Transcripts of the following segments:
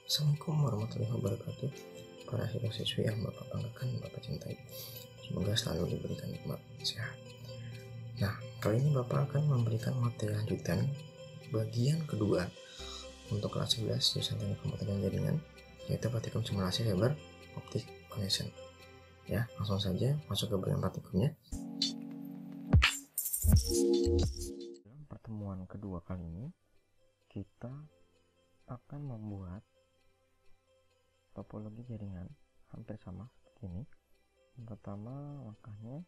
Assalamualaikum warahmatullahi wabarakatuh. Para siswa yang Bapak banggakan, Bapak cintai, semoga selalu diberikan nikmat sehat. Nah, kali ini Bapak akan memberikan materi lanjutan bagian kedua untuk kelas 11 jurusan Teknik Komputer dan Jaringan, yaitu praktikum simulasi fiber optic connection. Ya, langsung saja masuk ke bagian praktikumnya. Dalam pertemuan kedua kali ini, kita akan membuat topologi jaringan hampir sama seperti ini. Yang pertama langkahnya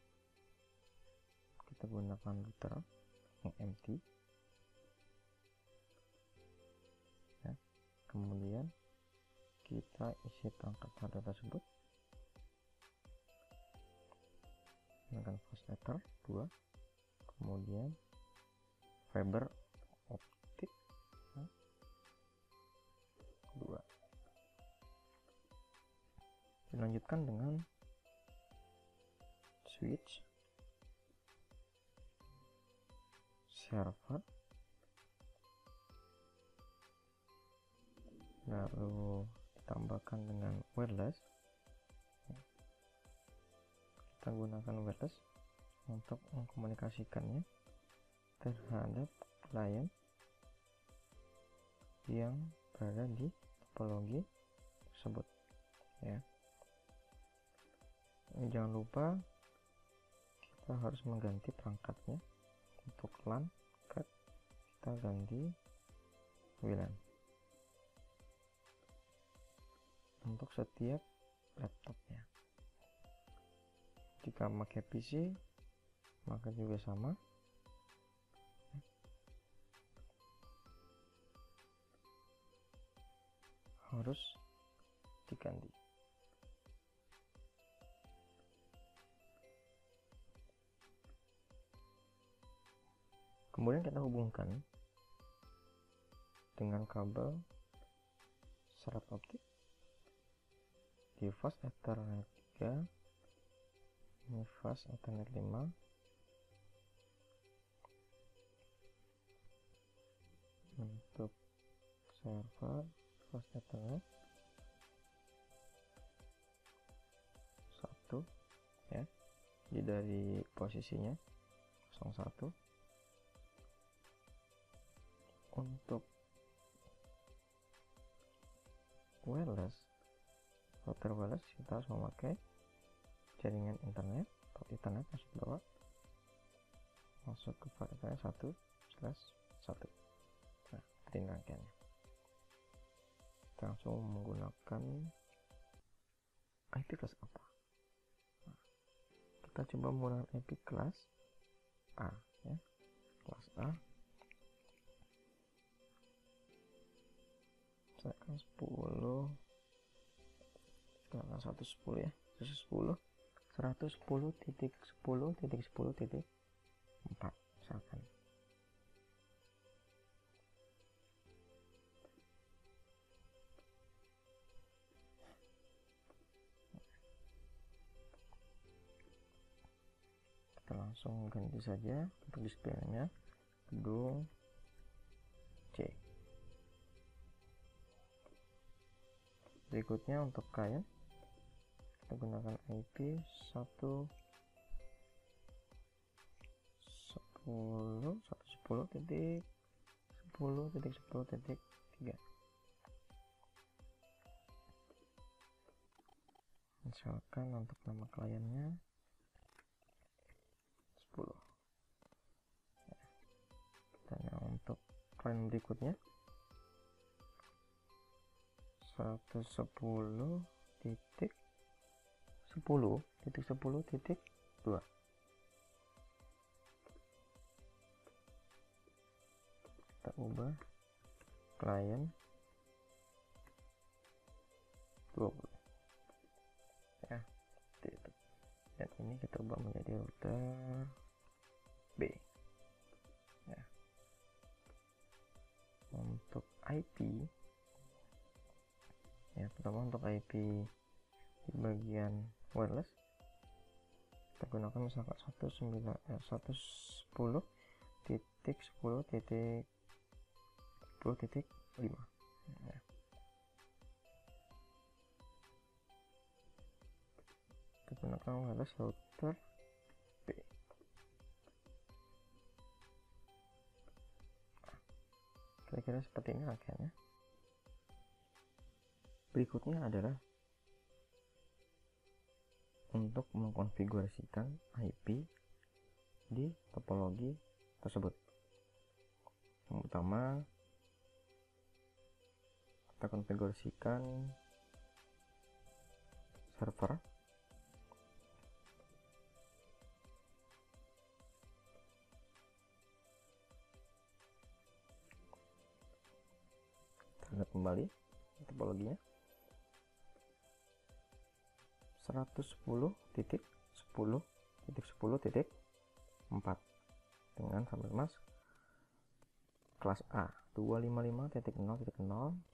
kita gunakan router yang empty ya. Kemudian kita isi perangkat hardware tersebut dengan fast ether 2, kemudian fiber optik 2. Dilanjutkan dengan switch, server, lalu ditambahkan dengan wireless. Kita gunakan wireless untuk mengkomunikasikannya terhadap klien yang berada di topologi tersebut ya. Jangan lupa kita harus mengganti perangkatnya. Untuk LAN kita ganti WLAN untuk setiap laptopnya. Jika memakai PC maka juga sama, harus diganti. Kemudian kita hubungkan dengan kabel serat optik di fast ethernet 3, ini fast ethernet 5, untuk server fast ethernet 1 ya, jadi dari posisinya 01. Untuk wireless, router wireless, kita harus memakai jaringan internet atau ethernet maksud bawah, masuk ke ethernet 1/1. Nah, ini rangkaiannya. Kita langsung menggunakan IP kelas apa? Nah, kita coba menggunakan IP kelas A ya, kelas A. Misalkan 10, misalkan 110 ya, 110.10.10.4 misalkan. Kita langsung ganti saja untuk displaynya gedung C. Berikutnya untuk klien kita gunakan IP 110.10.10.3. Misalkan untuk nama kliennya 10. Dan untuk klien berikutnya 110.10.10.2. Kita ubah klien 20 ya, seperti itu. Dan ini kita ubah menjadi router B ya. Untuk IP ya, pertama untuk IP di bagian wireless kita gunakan misalkan 110.10.10.5 ya. belakang wireless router B. Kira-kira seperti ini rangkaiannya. Berikutnya adalah untuk mengkonfigurasikan IP di topologi tersebut. Yang pertama, kita konfigurasikan server. Kita lihat kembali topologinya. 110.10.10.4 dengan sampai mas kelas A 255.0.0.0.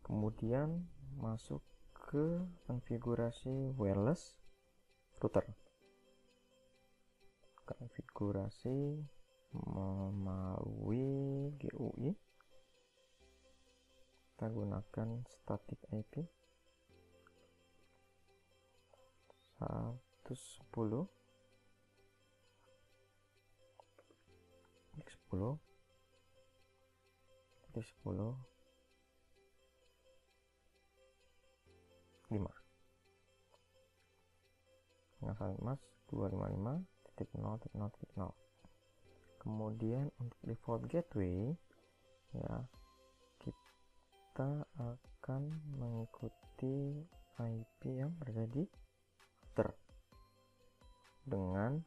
Kemudian masuk ke konfigurasi wireless router. Konfigurasi melalui GUI. Kita gunakan static IP 110.10.10 5 dengan salin mas 255.0.0.0. Kemudian untuk default gateway ya, kita akan mengikuti IP yang berada di router dengan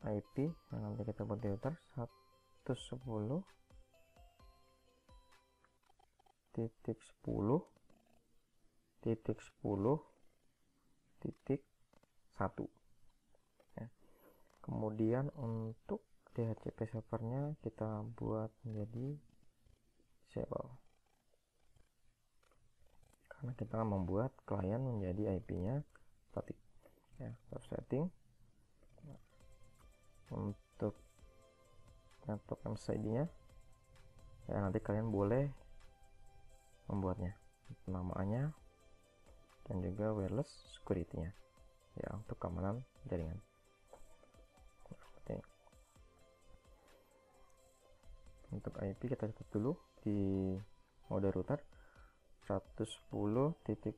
IP yang nanti kita buat di router 110.10.10.1 ya. Kemudian untuk DHCP servernya kita buat menjadi disable karena kita akan membuat klien menjadi IP-nya static ya. Setting untuk network MSID-nya ya, nanti kalian boleh membuatnya namaannya dan juga wireless security-nya ya, untuk keamanan jaringan. Untuk IP kita catat dulu di mode router 110.10.10.1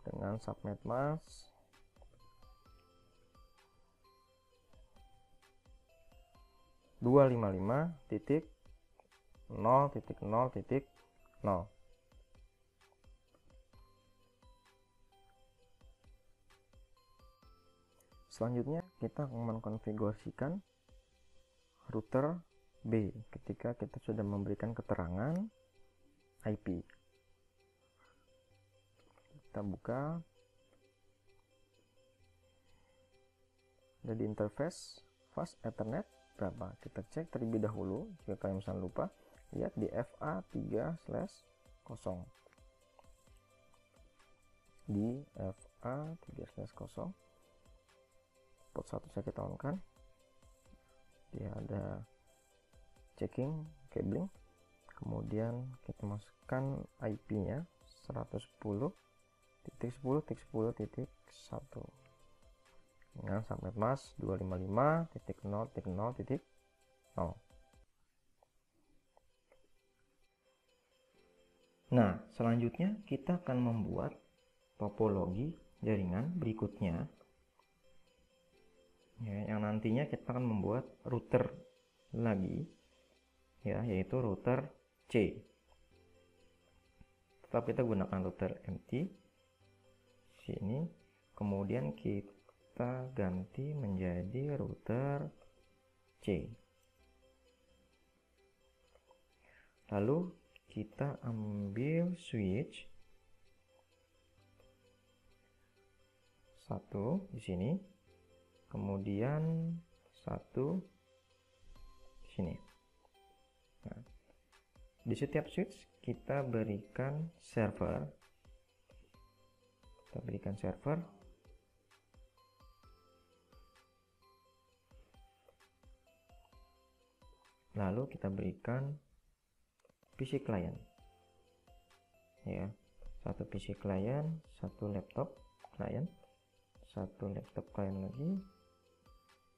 dengan subnet mask 255.0.0.0. Selanjutnya kita akan mengkonfigurasikan router B ketika kita sudah memberikan keterangan IP. Kita buka jadi interface fast ethernet berapa, kita cek terlebih dahulu. Jika kalian misalnya lupa, lihat di FA3/0 di FA3/0 port 1 saya kita on kan, dia ada checking cabling, kemudian kita masukkan IP nya 110.10.10.1 dengan subnet mask 255.0.0.0. Nah, selanjutnya kita akan membuat topologi jaringan berikutnya ya, yang nantinya kita akan membuat router lagi ya, yaitu router C. Tetap kita gunakan router empty sini, kemudian kita ganti menjadi router C. Lalu kita ambil switch 1 di sini, kemudian 1 di sini. Nah, di setiap switch kita berikan server. Kita berikan server. Lalu kita berikan PC client ya, satu PC client, satu laptop client, satu laptop client lagi,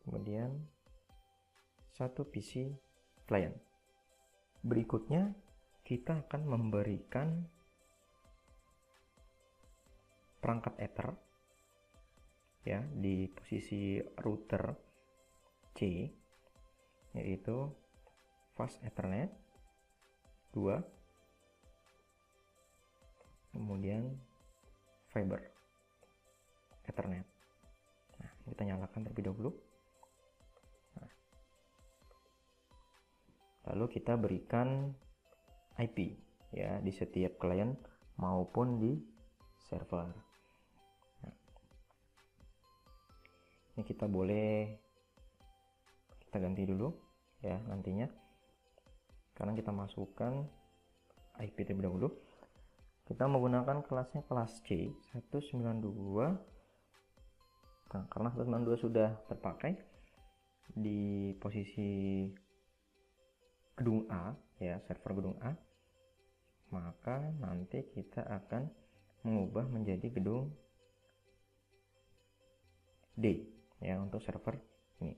kemudian satu PC client. Berikutnya kita akan memberikan perangkat Ether ya di posisi router C, yaitu Fast Ethernet 2, kemudian Fiber Ethernet. Nah, kita nyalakan terlebih dahulu. Nah, lalu kita berikan IP ya di setiap klien maupun di server. Nah, ini kita ganti dulu ya nantinya, karena kita masukkan IP terlebih dahulu. Kita menggunakan kelasnya kelas C 192. Nah, karena 192 sudah terpakai di posisi gedung A ya, server gedung A, maka nanti kita akan mengubah menjadi gedung D ya untuk server ini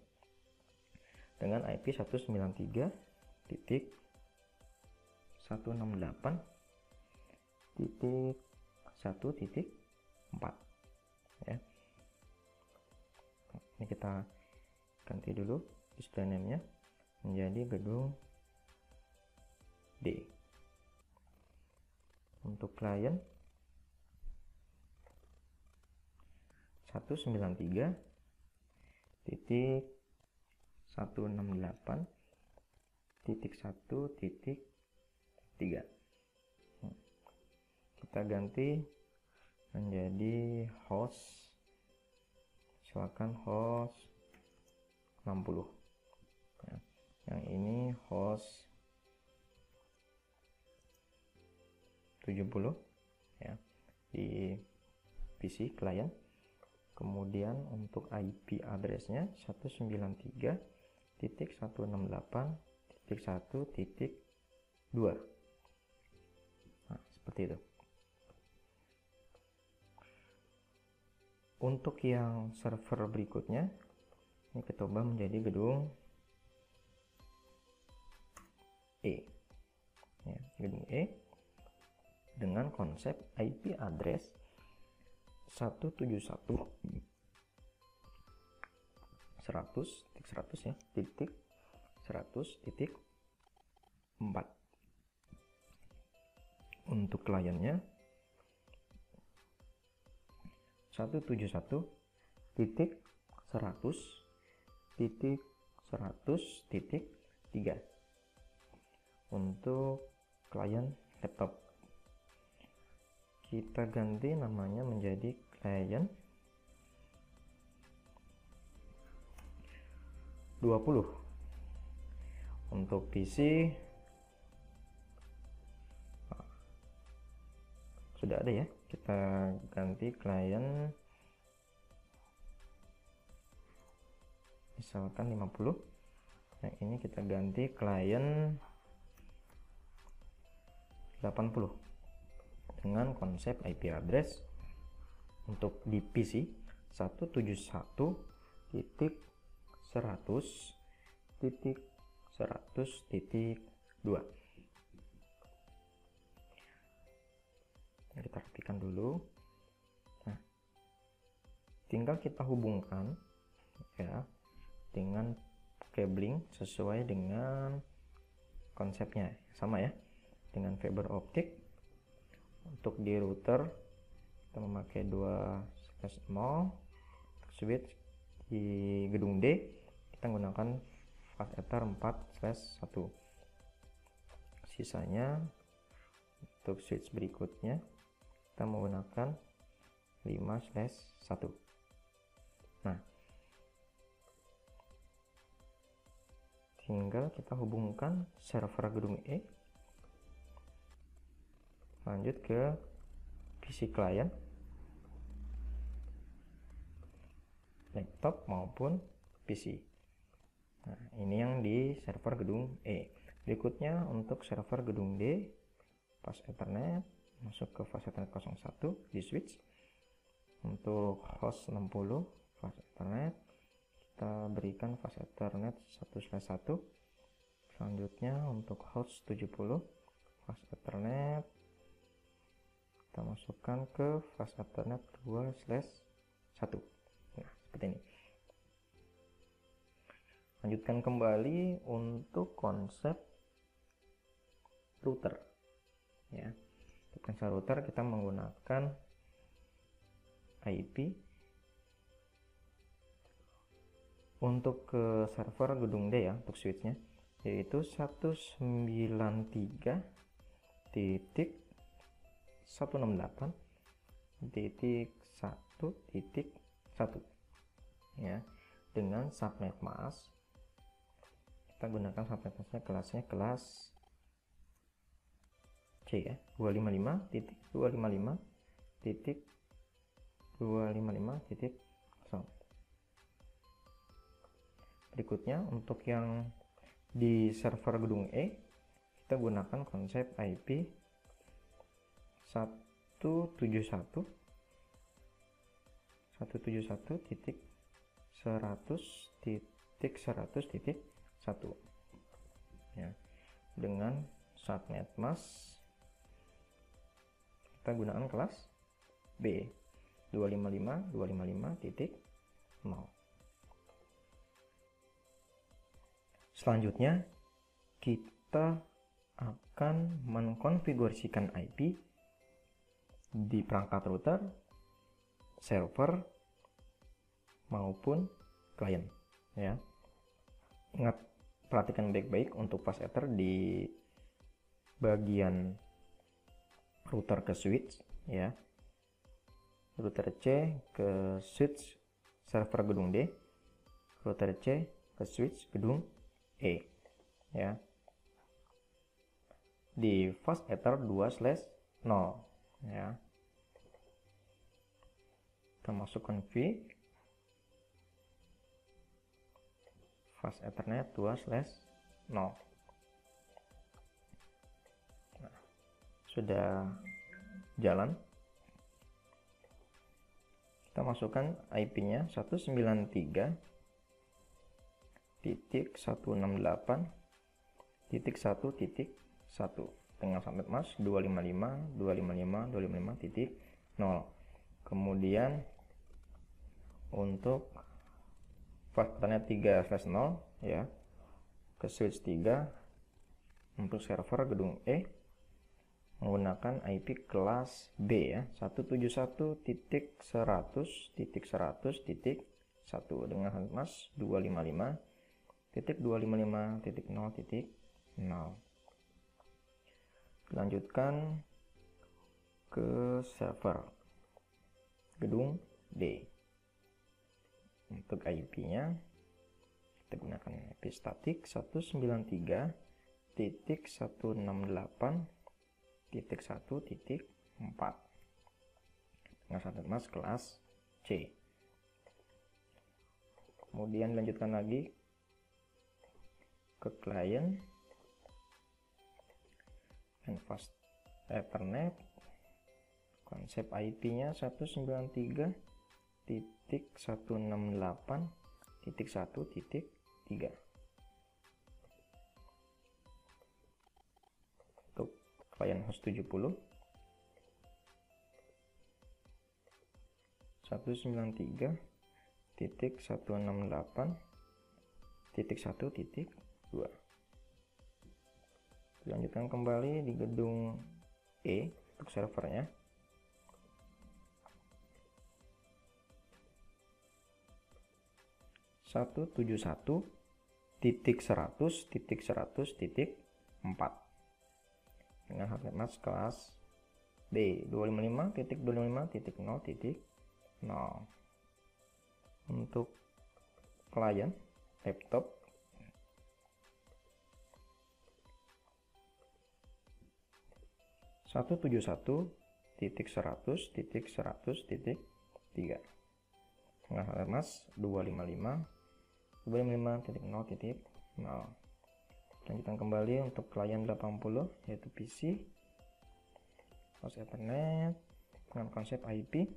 dengan IP 192.168.1.4 ya. Ini kita ganti dulu username-nya menjadi gedung D. Untuk klien 193.168.1.3. Kita ganti menjadi host, silakan host 60 ya. Yang ini host 70 ya di PC client. Kemudian untuk IP address-nya 193.168.1.2. Nah, seperti itu. Untuk yang server berikutnya, ini kita ubah menjadi gedung E. Ya, gedung E dengan konsep IP address 171.100.100 ya, titik 100.4. Untuk kliennya 171.100.100.3 untuk klien laptop. Kita ganti namanya menjadi klien 20. Untuk PC sudah ada ya, kita ganti klien misalkan 50. Yang ini kita ganti klien 80 dengan konsep IP address untuk di PC 171.100.100.2. Kita rapikan dulu. Nah, tinggal kita hubungkan ya dengan cabling sesuai dengan konsepnya, sama ya dengan fiber optik. Untuk di router kita memakai 2/0 switch. Di gedung D kita menggunakan fast ether 4/1. Sisanya untuk switch berikutnya kita menggunakan 5/1. Nah, tinggal kita hubungkan server gedung E, lanjut ke PC client, laptop maupun PC. Nah, ini yang di server gedung E. Berikutnya untuk server gedung D, pas Ethernet masuk ke fast Ethernet 01 di switch. Untuk host 60 fast Ethernet kita berikan fast Ethernet 1/1. Selanjutnya untuk host 70 fast Ethernet kita masukkan ke fast Ethernet 2/1. Nah, seperti ini. Lanjutkan kembali untuk konsep router. Ya, untuk konsep router kita menggunakan IP untuk ke server gedung D ya, untuk switchnya yaitu 193.168.1.1 ya, dengan subnet mask. Kita gunakan subnet masknya kelasnya C ya, 255.255.255.0. Berikutnya untuk yang di server gedung E kita gunakan konsep IP 171.100.100.1 ya, dengan subnet mask kita gunakan kelas B 255.255.0. Selanjutnya kita akan mengkonfigurasikan IP di perangkat router, server maupun klien ya. Ingat, perhatikan baik-baik untuk pass ether di bagian router ke switch ya. Router C ke switch server gedung D, router C ke switch gedung E ya. Di fast ether 2/0 ya. Kita masukkan V fast ethernet 2/0. Nah, sudah jalan. Kita masukkan IP-nya 192.168.1.1 dengan subnet mask 255.255.255.0. Kemudian untuk fast ethernet 3/0 ya, ke switch 3 untuk server gedung E menggunakan IP kelas B ya, 171.100.100.1 dengan subnet mask 255.255.0.0. Lanjutkan ke server gedung D. Untuk IP-nya kita gunakan IP statik 192.168.1.4 dengan subnet mask kelas C. Kemudian lanjutkan lagi ke klien dan fast ethernet, konsep IP-nya 193.168.1.3. Untuk klien host 70 193.168.1.2. Lanjutkan kembali di gedung E untuk servernya. .171.100.100.4 dengan subnet mask kelas B 255.255.0.0. Untuk klien laptop .171.100.100.3 dengan subnet mask 255.0.0. Lanjutkan kembali untuk klien 80 yaitu PC host Ethernet dengan konsep IP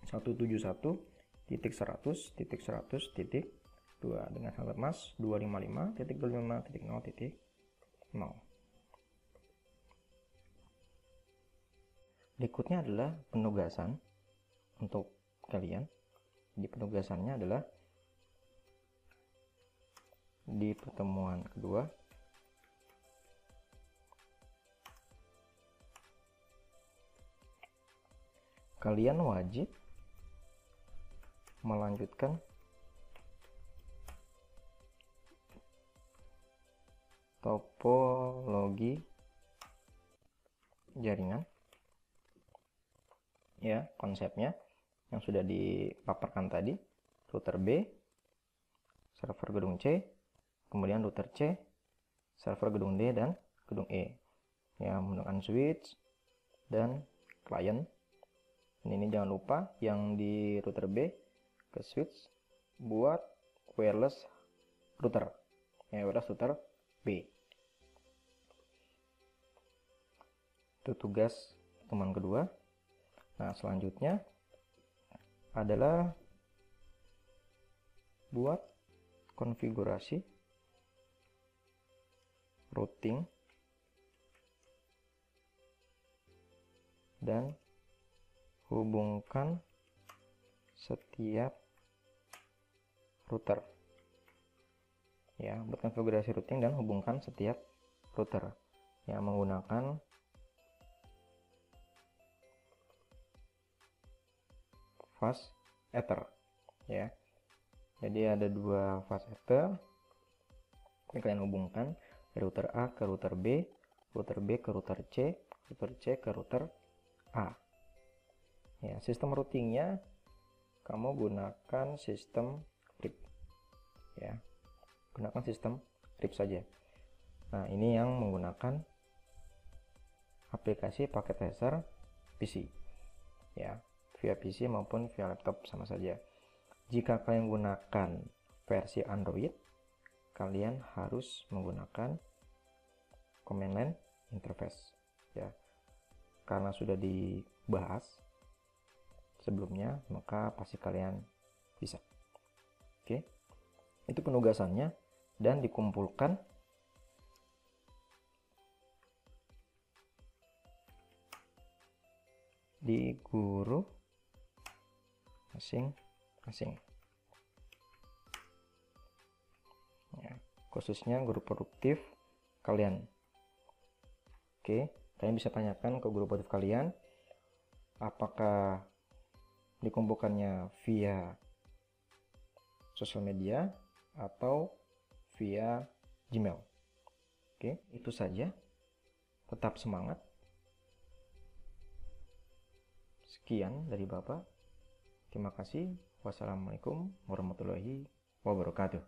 171.100.100.2 dengan standar MAS 255.25.0.0. Berikutnya adalah penugasan untuk kalian. Jadi penugasannya adalah di pertemuan kedua kalian wajib melanjutkan topologi jaringan, ya, konsepnya yang sudah dipaparkan tadi, router B, server gedung C, kemudian router C, server gedung D dan gedung E, ya, menggunakan switch dan client. Dan ini jangan lupa yang di router B ke switch buat wireless router, ya, wireless router B. Itu tugas teman kedua. Nah, selanjutnya adalah buat konfigurasi routing dan hubungkan setiap router, ya, buat konfigurasi routing dan hubungkan setiap router, ya, menggunakan fast ether, ya. Jadi ada dua fast ether. Ini kalian hubungkan dari router A ke router B ke router C ke router A. Ya, sistem routingnya kamu gunakan sistem RIP, ya, gunakan sistem RIP saja. Nah, ini yang menggunakan aplikasi paket tracer PC, ya, via PC maupun via laptop sama saja. Jika kalian gunakan versi Android, kalian harus menggunakan command line interface, ya, karena sudah dibahas sebelumnya, maka pasti kalian bisa. Oke, itu penugasannya dan dikumpulkan di guru masing-masing, ya, khususnya guru produktif kalian. Oke, kalian bisa tanyakan ke guru produktif kalian apakah dikumpulkannya via sosial media atau via Gmail. Oke, itu saja. Tetap semangat. Sekian dari Bapak. Terima kasih. Wassalamualaikum warahmatullahi wabarakatuh.